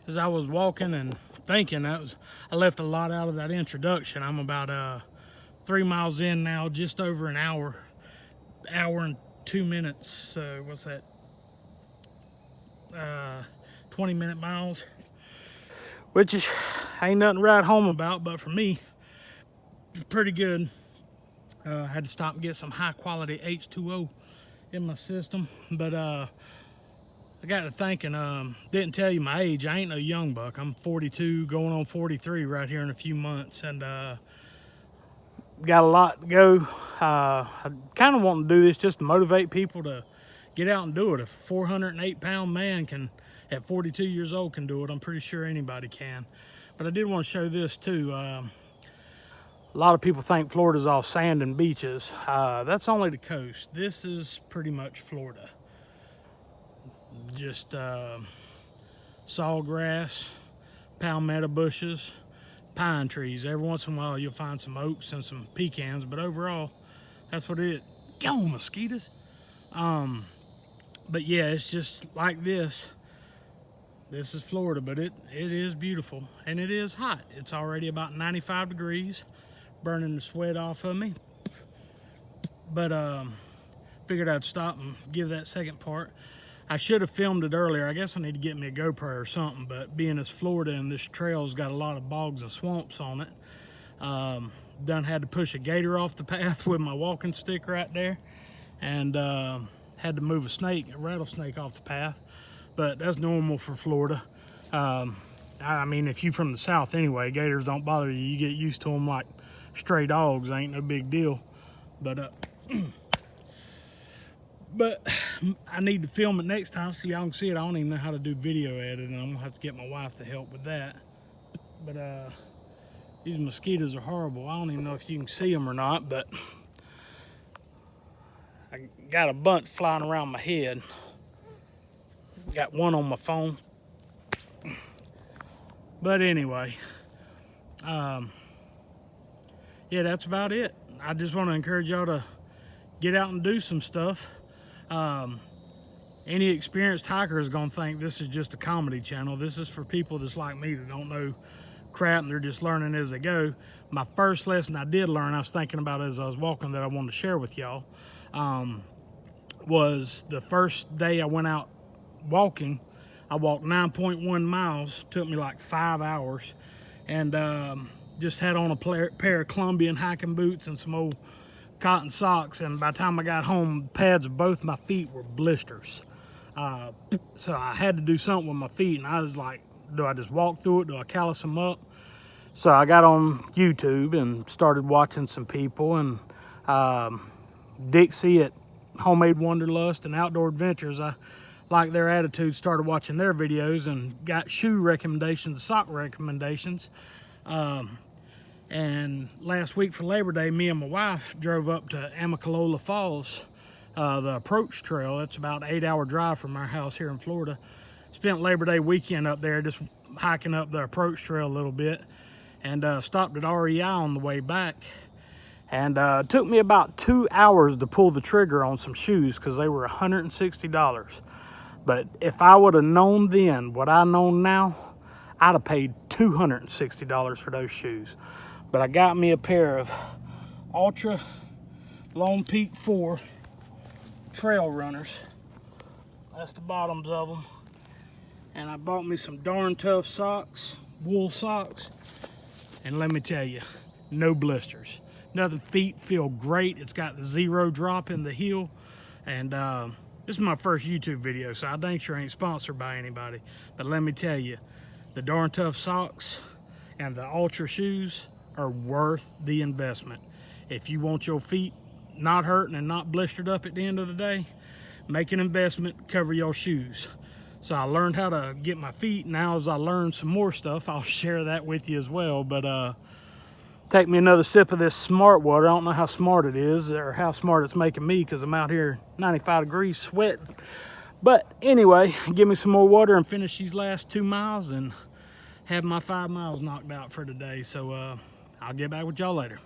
as I was walking and thinking, I left a lot out of that introduction. I'm about 3 miles in now, just over an hour and 2 minutes. So what's that? 20-minute miles, which is ain't nothing to write home about, but for me, it's pretty good. I had to stop and get some high quality H2O in my system, but I got to thinking, didn't tell you my age. I ain't no young buck. I'm 42, going on 43 right here in a few months, and got a lot to go. I kind of want to do this just to motivate people to get out and do it. If a 408-pound man can, at 42 years old, can do it, I'm pretty sure anybody can. But I did want to show this too. A lot of people think Florida's all sand and beaches. That's only the coast. This is pretty much Florida. Just sawgrass, palmetto bushes, pine trees. Every once in a while you'll find some oaks and some pecans, but overall, that's what it is. Go, mosquitoes. But yeah, it's just like this. This is Florida, but it is beautiful, and it is hot. It's already about 95 degrees, burning the sweat off of me. But figured I'd stop and give that second part. I should have filmed it earlier. I guess I need to get me a GoPro or something, but being as Florida and this trail's got a lot of bogs and swamps on it, done had to push a gator off the path with my walking stick right there, and had to move a rattlesnake off the path. But that's normal for Florida. I mean, if you're from the south anyway, gators don't bother you. You get used to them like stray dogs. Ain't no big deal. But but I need to film it next time so y'all can see it. I don't even know how to do video editing. I'm gonna have to get my wife to help with that. But these mosquitoes are horrible. I don't even know if you can see them or not, but I got a bunch flying around my head. Got one on my phone. But anyway, yeah, that's about it. I just want to encourage y'all to get out and do some stuff. Any experienced hiker is going to think this is just a comedy channel. This is for people just like me that don't know crap and they're just learning as they go. My first lesson I did learn, I was thinking about as I was walking that I wanted to share with y'all, was the first day I went out walking. I walked 9.1 miles, took me like 5 hours, and just had on a pair of Colombian hiking boots and some old cotton socks, and by the time I got home, the pads of both my feet were blisters. So I had to do something with my feet, and I was like, do I just walk through it? Do I callus them up? So I got on YouTube and started watching some people, and Dixie at Homemade Wanderlust and Outdoor Adventures, I like their attitude, started watching their videos and got shoe recommendations, sock recommendations. And last week for Labor Day, me and my wife drove up to Amicalola Falls, the approach trail. It's about an 8-hour drive from our house here in Florida. Spent Labor Day weekend up there just hiking up the approach trail a little bit, and stopped at REI on the way back. And it took me about 2 hours to pull the trigger on some shoes because they were $160. But if I would have known then what I know now, I'd have paid $260 for those shoes. But I got me a pair of Ultra Lone Peak 4 trail runners. That's the bottoms of them. And I bought me some Darn Tough socks, wool socks. And let me tell you, no blisters. Nothing. Feet feel great. It's got the 0 drop in the heel. And this is my first YouTube video, so I dang sure ain't sponsored by anybody. But let me tell you, the Darn Tough socks and the Ultra shoes are worth the investment. If you want your feet not hurting and not blistered up at the end of the day, make an investment, cover your shoes. So I learned how to get my feet. Now as I learn some more stuff, I'll share that with you as well. But take me another sip of this smart water. I don't know how smart it is or how smart it's making me because I'm out here 95 degrees sweating. But anyway, give me some more water and finish these last 2 miles and have my 5 miles knocked out for today. So I'll get back with y'all later.